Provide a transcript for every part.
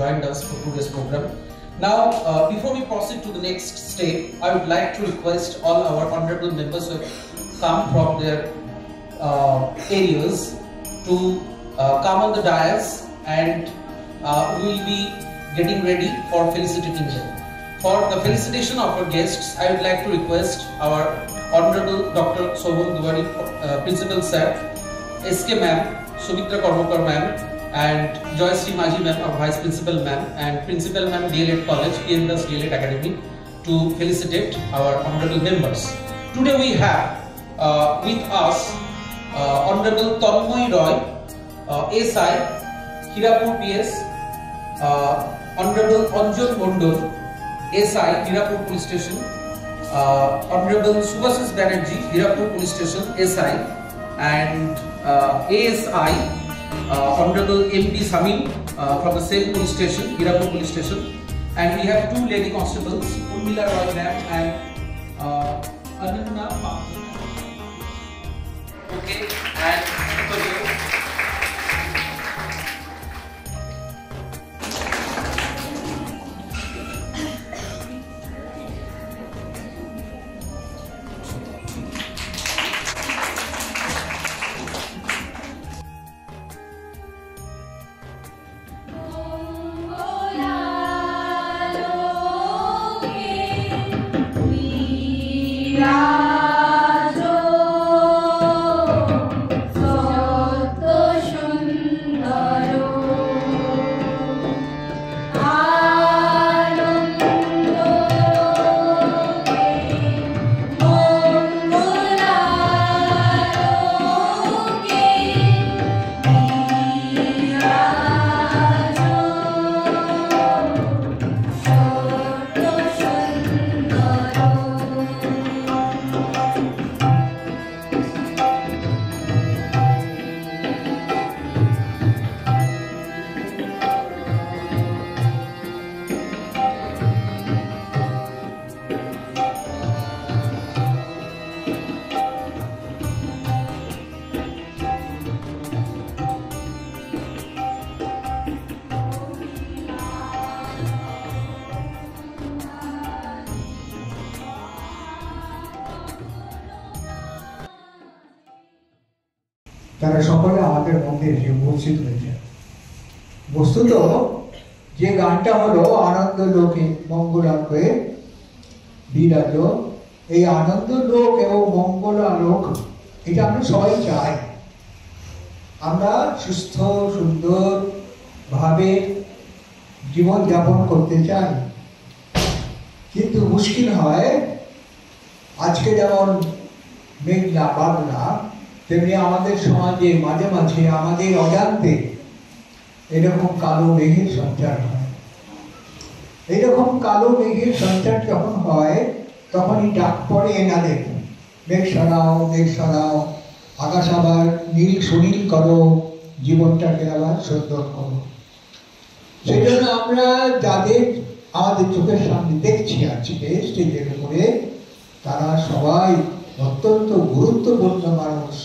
joined us for today's program. Now, before we proceed to the next step, I would like to request all our honorable members who have come from their areas to come on the dais, and we will be getting ready for felicitating them. For the felicitation of our guests, I would like to request our Honorable Dr. Sobhan Duwari, Principal Sir, SK Ma'am, Sumitra Kormakar Ma'am, and Joyashree Maji Ma'am, our Vice Principal Ma'am, and Principal Ma'am, DLED College, PNDAS DLED Academy, to felicitate our honorable members. Today we have with us Honorable Tanmoy Roy, SI, Hirapur PS, Honorable Anjan Mondol, SI, Hirapur Police Station, Honorable Subhashish Banerjee, Hirapur Police Station, SI, and ASI, Honorable MP Samin from the same police station, Hirapur Police Station, and we have two lady constables, Urmila Roy Ma'am and Ananya Ma'am. Okay, and তারা সকলে আমাদের মধ্যে এসে উপস্থিত হয়েছে। বস্তুত যে গানটা হলো আনন্দ লোকে মঙ্গলালোকে বিরাজ, এই আনন্দ লোক এবং মঙ্গলালোক এটা আমরা সবাই চাই। আমরা সুস্থ সুন্দর ভাবে জীবন যাপন করতে চাই, কিন্তু মুশকিল হয় আজকে যেমন মেঘলা বাদলা, তেমনি আমাদের সমাজে মাঝে মাঝে আমাদের অজান্তে এরকম কালো মেঘের সঞ্চার হয়। এইরকম কালো মেঘের সঞ্চার যখন হয় তখনই ডাক পড়ে এনাদের, মেঘ সরাও মেঘ সরাও, আকাশ আবার নীল সুনীল করো, জীবনটাকে আবার সুন্দর করো। সেই জন্য আমরা যাদের আমাদের চোখের সামনে দেখছি আজকে স্টেজের উপরে, তারা সবাই অত্যন্ত গুরুত্বপূর্ণ মানুষ।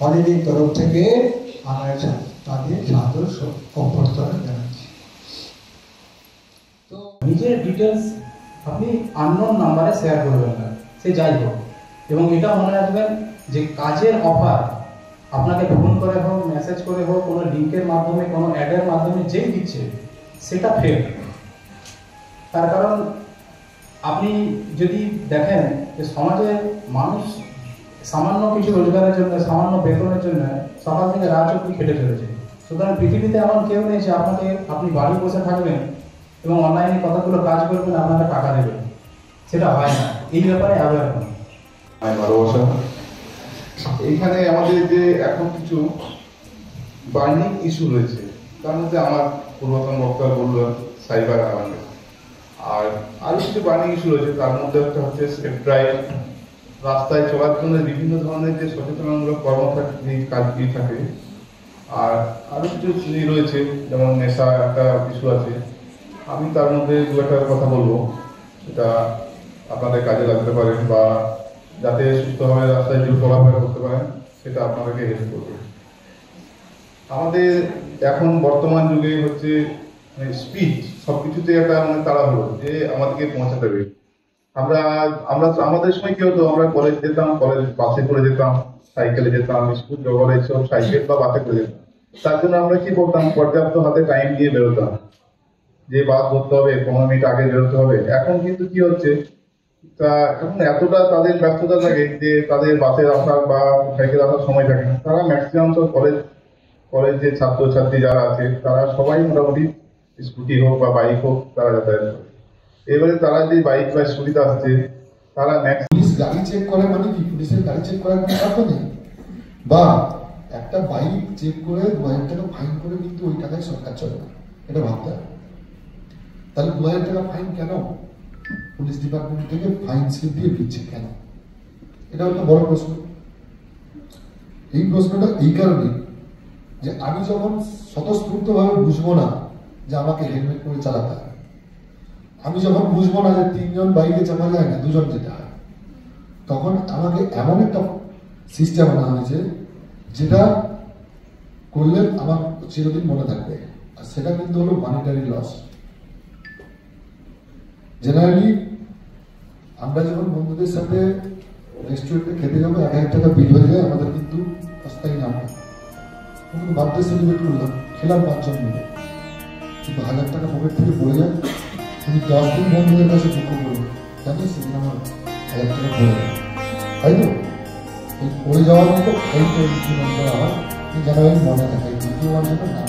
কলেজের তরফ থেকে আমরা তাদের সাদর অভ্যর্থনা জানাচ্ছি। তো নিজের ডিটেলস আপনি আননোন নাম্বারে শেয়ার করবেন না, সে যাই হোক। এবং এটা মনে রাখবেন যে কাজের অফার আপনাকে ফোন করে হোক, মেসেজ করে হোক, কোনো লিঙ্কের মাধ্যমে, কোনো অ্যাডের মাধ্যমে যেই দিচ্ছে সেটা ফেক। তার কারণ আপনি যদি দেখেন যে সমাজের মানুষ সামান্য কিছু রোজগারের জন্য, সামান্য বেতনের জন্য সকাল থেকে রাত অবধি খেটে চলেছে। সুতরাং পৃথিবীতে এমন কেউ নেই যে আপনি বাড়ি বসে থাকবেন এবং অনলাইনে কতগুলো কাজ করবেন, আপনাকে টাকা দেবেন, সেটা হয় না। এই ব্যাপারে অ্যাওয়্যার হন। ভালোবাসা এইখানে আমাদের যে এখন কিছু বার্নিং ইস্যু রয়েছে, তার মধ্যে আমার পূর্বতন বক্তা বললেন সাইবার অ্যাওয়ারনেস, আর আরো কিছু বার্নিং ইস্যু রয়েছে। তার মধ্যে একটা হচ্ছে সেফ ড্রাইভ, রাস্তায় চলার জন্য বিভিন্ন ধরনের যে সচেতনমূলক কাজ থাকে, আর আরো কিছু রয়েছে যেমন নেশা একটা ইস্যু আছে। আমি তার মধ্যে দু একটা কথা বলবো, সেটা আপনাদের কাজে লাগতে পারেন বা যাতে সুস্থভাবে রাস্তায় চলাফেরা করতে পারেন, সেটা আপনাদেরকে হেল্প করবে। আমাদের এখন বর্তমান যুগে হচ্ছে স্পিড সবকিছুতে একটা মানে তাড়াহুড়ো যে আমাদেরকে পৌঁছাতে হবে। আমরা আমরা আমাদের সময় কি হতো, আমরা কলেজ যেতাম, কলেজ বাসে করে যেতাম, সাইকেলে যেতাম, স্কুল কলেজ সব সাইকেল বা বাসে করে যেতাম। তার জন্য আমরা কি করতাম, পর্যাপ্ত হাতে টাইম দিয়ে বেরোতাম, যে বাস ধরতে হবে 15 মিনিট আগে বেরোতে হবে। এখন কিন্তু কি হচ্ছে, তা এখন এতটা তাদের ব্যস্ততা থাকে যে তাদের বাসে আসার বা সাইকেল আসার সময় থাকে না। তারা ম্যাক্সিমাম সব কলেজের ছাত্রছাত্রী যারা আছে তারা সবাই মোটামুটি স্কুটি হোক বা বাইক হোক তারা যাতায়াত করে। এবারে তারা যে বাইক বা স্কুটিতে আসছে তারা পুলিশ গাড়ি চেক করে মানে কি, পুলিশের গাড়ি চেক করার কোনো কারণ নেই, বা একটা বাইক চেক করে 2000 টাকা ফাইন করে কিন্তু ওই টাকায় সরকার চলে না, এটা ভাবতে হবে। তাহলে 2000 টাকা ফাইন কেন পুলিশ ডিপার্টমেন্ট থেকে ফাইন স্লিপ দিয়ে দিচ্ছে কেন? এটা একটা বড় প্রশ্ন। এই প্রশ্নটা এই কারণে যে আমি যখন স্বতঃস্ফূর্তভাবে বুঝবো না যে আমাকে হেলমেট পরে চালাতে হবে, আমি যখন বুঝবো না যে 3 জন বাইকে চাপা যায় না, 2 জন যেতে হয়, তখন আমাকে এমন একটা সিস্টেম আনা হয়েছে যেটা করলে আমার চিরদিন মনে থাকবে, আর সেটা কিন্তু হলো মনিটারি লস। জেনারেলি আমরা যখন বন্ধুদের সাথে রেস্টুরেন্টে খেতে যাবো, 1000 টাকা বিল হয়ে যায় আমাদের, কিন্তু অস্থায়ী নাম কোনো বার্থডে সেলিব্রেট করলাম, খেলাম 5 জন মিলে, কিন্তু 1000 টাকা পকেট থেকে পড়ে যায়। তুমি 10 দিন বন্ধুদের কাছে দুঃখ করবে, জানিস সেদিন আমার 1000 টাকা পড়ে যায়, তাই তো? এই পড়ে যাওয়ার মতো এইটা ইনক্রিমেন্ট করা হয়, এই জায়গায় মনে থাকে দ্বিতীয়বার যেন না